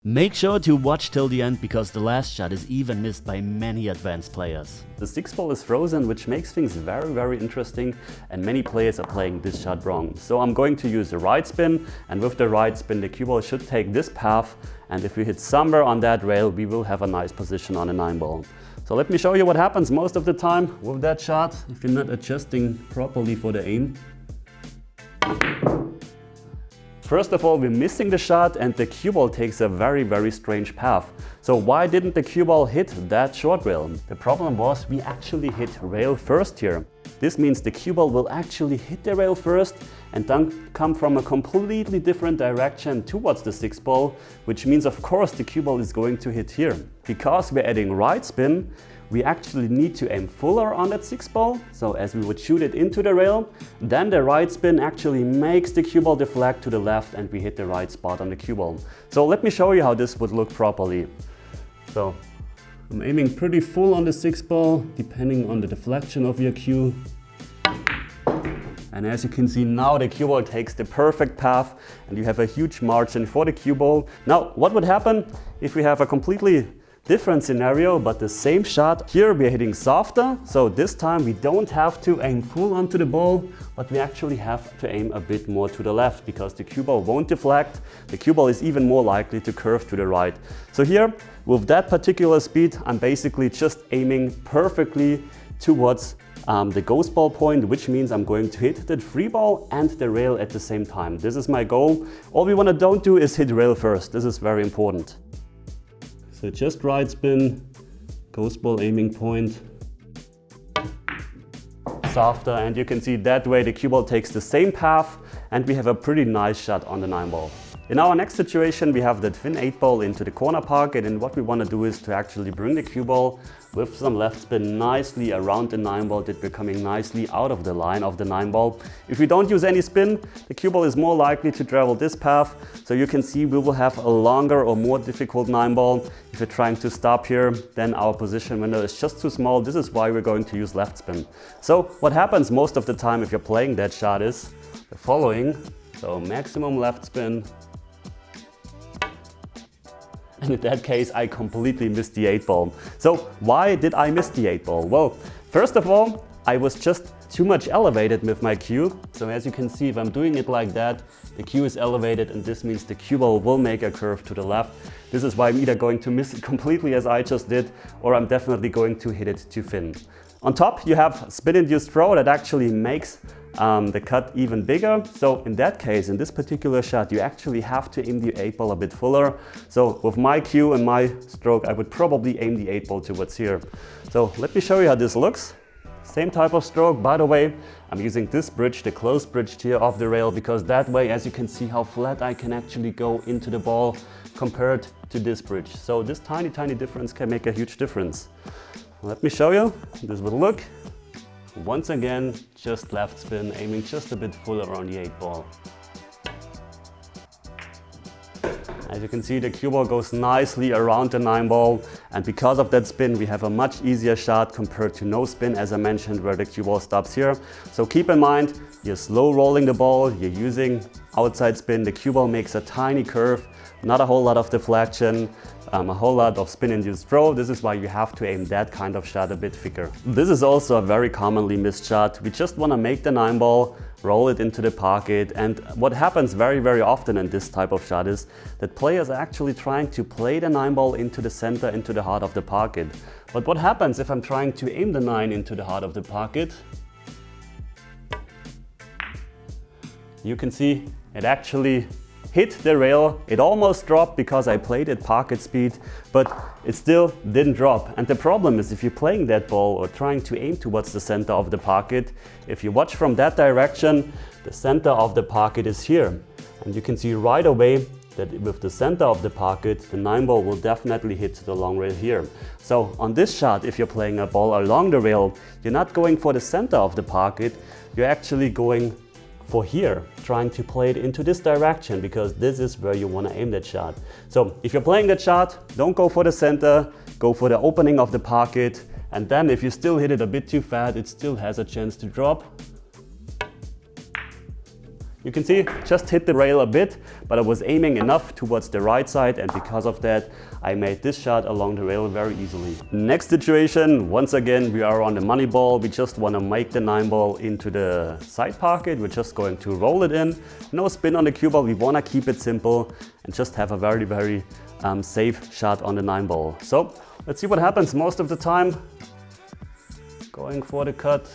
Make sure to watch till the end because the last shot is even missed by many advanced players. The 6-ball is frozen, which makes things very interesting, and many players are playing this shot wrong. So I'm going to use the right spin, and with the right spin the cue ball should take this path, and if we hit somewhere on that rail we will have a nice position on a 9-ball. So let me show you what happens most of the time with that shot if you're not adjusting properly for the aim. First of all, we're missing the shot and the cue ball takes a very strange path. So why didn't the cue ball hit that short rail? The problem was we actually hit rail first here. This means the cue ball will actually hit the rail first and then come from a completely different direction towards the 6-ball, which means of course the cue ball is going to hit here. Because we're adding right spin, we actually need to aim fuller on that 6-ball, so as we would shoot it into the rail, then the right spin actually makes the cue ball deflect to the left and we hit the right spot on the cue ball. So let me show you how this would look properly. So I'm aiming pretty full on the 6-ball, depending on the deflection of your cue. And as you can see now, the cue ball takes the perfect path and you have a huge margin for the cue ball. Now, what would happen if we have a completely different scenario but the same shot? Here we're hitting softer, so this time we don't have to aim full onto the ball, but we actually have to aim a bit more to the left because the cue ball won't deflect. The cue ball is even more likely to curve to the right. So here with that particular speed I'm basically just aiming perfectly towards the ghost ball point, which means I'm going to hit the free ball and the rail at the same time. This is my goal. All we don't do is hit rail first. This is very important. So just right spin, ghost ball aiming point, softer, and you can see that way the cue ball takes the same path and we have a pretty nice shot on the 9-ball. In our next situation we have the twin 8-ball into the corner pocket, and what we want to do is to actually bring the cue ball with some left spin nicely around the 9-ball, that we're coming nicely out of the line of the 9-ball. If we don't use any spin, the cue ball is more likely to travel this path, so you can see we will have a longer or more difficult 9-ball. If you're trying to stop here, then our position window is just too small. This is why we're going to use left spin. So what happens most of the time if you're playing that shot is the following. So maximum left spin. And in that case, I completely missed the 8-ball. So why did I miss the 8-ball? Well, first of all, I was just too much elevated with my cue. So as you can see, if I'm doing it like that, the cue is elevated and this means the cue ball will make a curve to the left. This is why I'm either going to miss it completely as I just did, or I'm definitely going to hit it too thin. On top, you have spin-induced throw that actually makes the cut even bigger. So in that case, in this particular shot, you actually have to aim the 8-ball a bit fuller. So with my cue and my stroke, I would probably aim the 8-ball towards here. So let me show you how this looks. Same type of stroke. By the way, I'm using this bridge, the closed bridge here of the rail, because that way, as you can see how flat I can actually go into the ball compared to this bridge. So this tiny difference can make a huge difference. Let me show you. This would look. Once again, just left spin, aiming just a bit fuller on the 8-ball. As you can see, the cue ball goes nicely around the 9-ball, and because of that spin we have a much easier shot compared to no spin, as I mentioned, where the cue ball stops here. So keep in mind, you're slow rolling the ball, you're using outside spin, the cue ball makes a tiny curve, not a whole lot of deflection, a whole lot of spin-induced throw. This is why you have to aim that kind of shot a bit thicker. This is also a very commonly missed shot. We just want to make the 9-ball, roll it into the pocket, and what happens very often in this type of shot is that players are actually trying to play the 9-ball into the center, into the heart of the pocket. But what happens if I'm trying to aim the 9 into the heart of the pocket? You can see it actually hit the rail. It almost dropped because I played at pocket speed, but it still didn't drop. And the problem is, if you're playing that ball or trying to aim towards the center of the pocket, if you watch from that direction, the center of the pocket is here. And you can see right away that with the center of the pocket, the 9-ball will definitely hit the long rail here. So on this shot, if you're playing a ball along the rail, you're not going for the center of the pocket, you're actually going for here, trying to play it into this direction, because this is where you want to aim that shot. So if you're playing that shot, don't go for the center, go for the opening of the pocket, and then if you still hit it a bit too fat, it still has a chance to drop. You can see, just hit the rail a bit, but I was aiming enough towards the right side, and because of that, I made this shot along the rail very easily. Next situation, once again, we are on the money ball. We just want to make the 9-ball into the side pocket. We're just going to roll it in. No spin on the cue ball. We want to keep it simple and just have a very, very safe shot on the 9-ball. So let's see what happens most of the time. Going for the cut.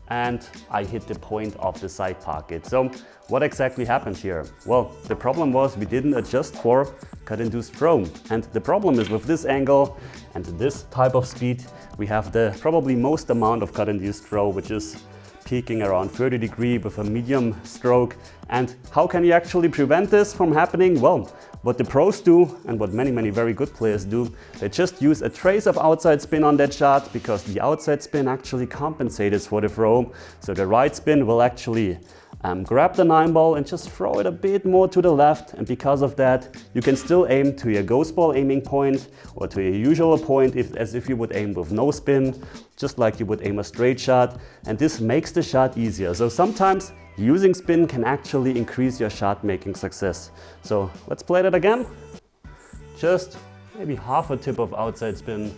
And I hit the point of the side pocket. So what exactly happened here? Well, the problem was we didn't adjust for cut-induced throw. And the problem is with this angle and this type of speed, we have the probably most amount of cut-induced throw, which is peaking around 30 degrees with a medium stroke. And how can you actually prevent this from happening? Well, what the pros do and what many very good players do, they just use a trace of outside spin on that shot, because the outside spin actually compensates for the throw. So the right spin will actually grab the 9-ball and just throw it a bit more to the left, and because of that you can still aim to your ghost ball aiming point or to your usual point as if you would aim with no spin, just like you would aim a straight shot, and this makes the shot easier. So sometimes using spin can actually increase your shot making success. So let's play that again. Just maybe half a tip of outside spin.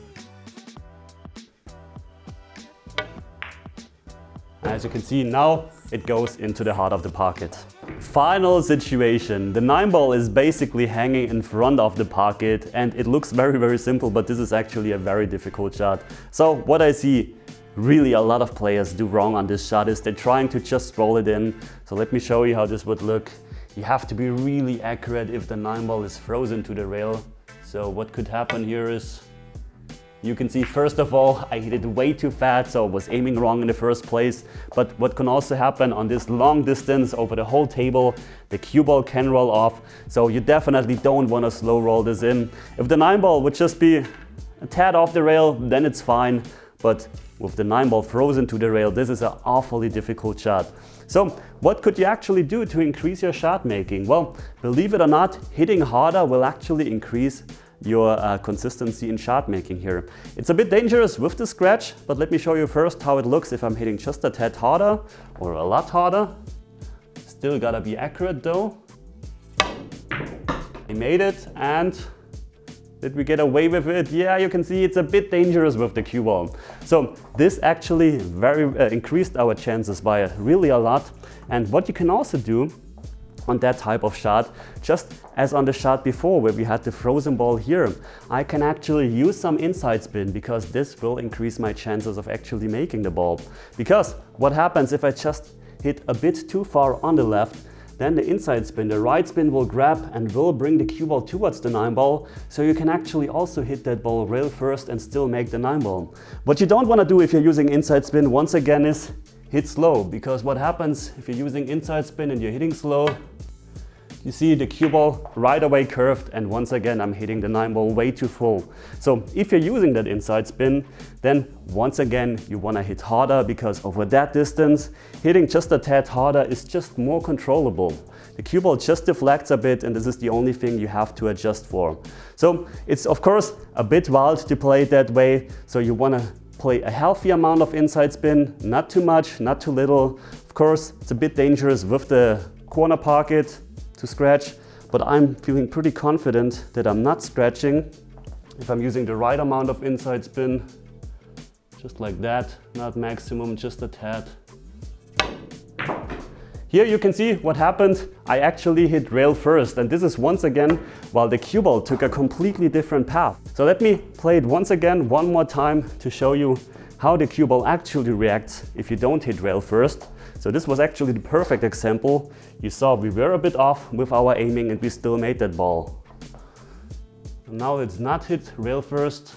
As you can see now, it goes into the heart of the pocket. Final situation. The 9-ball is basically hanging in front of the pocket, and it looks very simple, but this is actually a very difficult shot. So what I see really a lot of players do wrong on this shot is they're trying to just roll it in. So let me show you how this would look. You have to be really accurate if the 9-ball is frozen to the rail. So what could happen here is, you can see, first of all, I hit it way too fast, so I was aiming wrong in the first place. But what can also happen on this long distance over the whole table, the cue ball can roll off. So you definitely don't want to slow roll this in. If the 9-ball would just be a tad off the rail, then it's fine. But with the 9-ball frozen to the rail, this is an awfully difficult shot. So what could you actually do to increase your shot making? Well, believe it or not, hitting harder will actually increase your consistency in shot making here. It's a bit dangerous with the scratch, but let me show you first how it looks if I'm hitting just a tad harder or a lot harder. Still gotta be accurate though. I made it, and did we get away with it? Yeah, you can see it's a bit dangerous with the cue ball. So this actually increased our chances by really a lot. And what you can also do on that type of shot, just as on the shot before where we had the frozen ball here, I can actually use some inside spin, because this will increase my chances of actually making the ball. Because what happens if I just hit a bit too far on the left, then the inside spin, the right spin will grab and will bring the cue ball towards the 9-ball, so you can actually also hit that ball rail first and still make the 9-ball. What you don't want to do if you're using inside spin, once again, is hit slow, because what happens if you're using inside spin and you're hitting slow, you see the cue ball right away curved, and once again I'm hitting the 9-ball way too full. So if you're using that inside spin, then once again you want to hit harder, because over that distance hitting just a tad harder is just more controllable. The cue ball just deflects a bit, and this is the only thing you have to adjust for. So it's of course a bit wild to play it that way, so you want to play a healthy amount of inside spin, not too much, not too little. Of course it's a bit dangerous with the corner pocket to scratch, but I'm feeling pretty confident that I'm not scratching if I'm using the right amount of inside spin, just like that, not maximum, just a tad. Here you can see what happened. I actually hit rail first, and this is once again while the cue ball took a completely different path. So let me play it once again one more time to show you how the cue ball actually reacts if you don't hit rail first. So this was actually the perfect example. You saw we were a bit off with our aiming and we still made that ball. Now it's not hit rail first.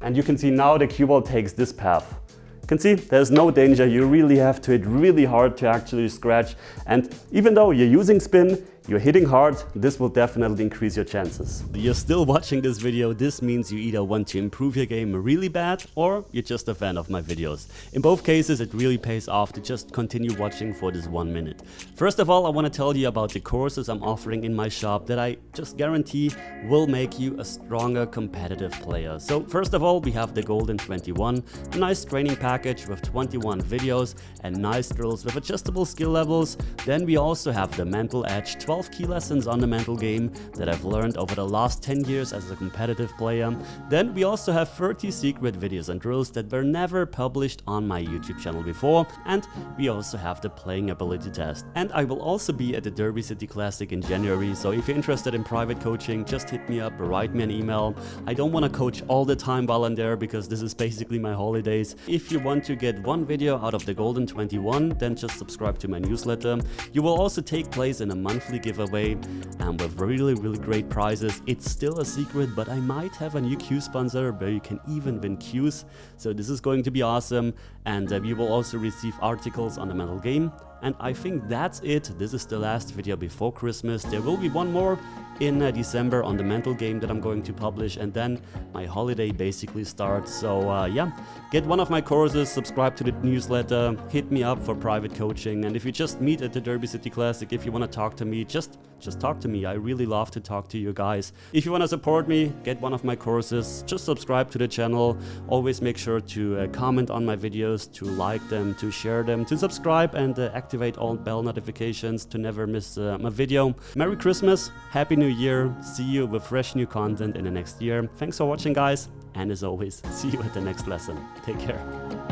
And you can see now the cue ball takes this path. You can see there's no danger. You really have to hit really hard to actually scratch. And even though you're using spin, you're hitting hard, this will definitely increase your chances. You're still watching this video, this means you either want to improve your game really bad or you're just a fan of my videos. In both cases, it really pays off to just continue watching for this 1 minute. First of all, I want to tell you about the courses I'm offering in my shop that I just guarantee will make you a stronger competitive player. So first of all, we have the Golden 21, a nice training package with 21 videos and nice drills with adjustable skill levels. Then we also have the Mental Edge, 12 key lessons on the mental game that I've learned over the last 10 years as a competitive player. Then we also have 30 secret videos and drills that were never published on my YouTube channel before. And we also have the playing ability test. And I will also be at the Derby City Classic in January, so if you're interested in private coaching, just hit me up or write me an email. I don't want to coach all the time while I'm there because this is basically my holidays. If you want to get one video out of the Golden 21, then just subscribe to my newsletter. You will also take place in a monthly giveaway and with really great prizes. It's still a secret, but I might have a new Q sponsor where you can even win Qs. So this is going to be awesome, and you will also receive articles on the mental game. And I think that's it. This is the last video before Christmas. There will be one more in December on the mental game that I'm going to publish, and then my holiday basically starts. So yeah, get one of my courses, subscribe to the newsletter, hit me up for private coaching, and if you just meet at the Derby City Classic, if you want to talk to me, just talk to me. I really love to talk to you guys. If you want to support me, get one of my courses, just subscribe to the channel. Always make sure to comment on my videos, to like them, to share them, to subscribe, and activate all bell notifications to never miss my video. Merry Christmas, Happy New Year. See you with fresh new content in the next year. Thanks for watching, guys, and as always, see you at the next lesson. Take care.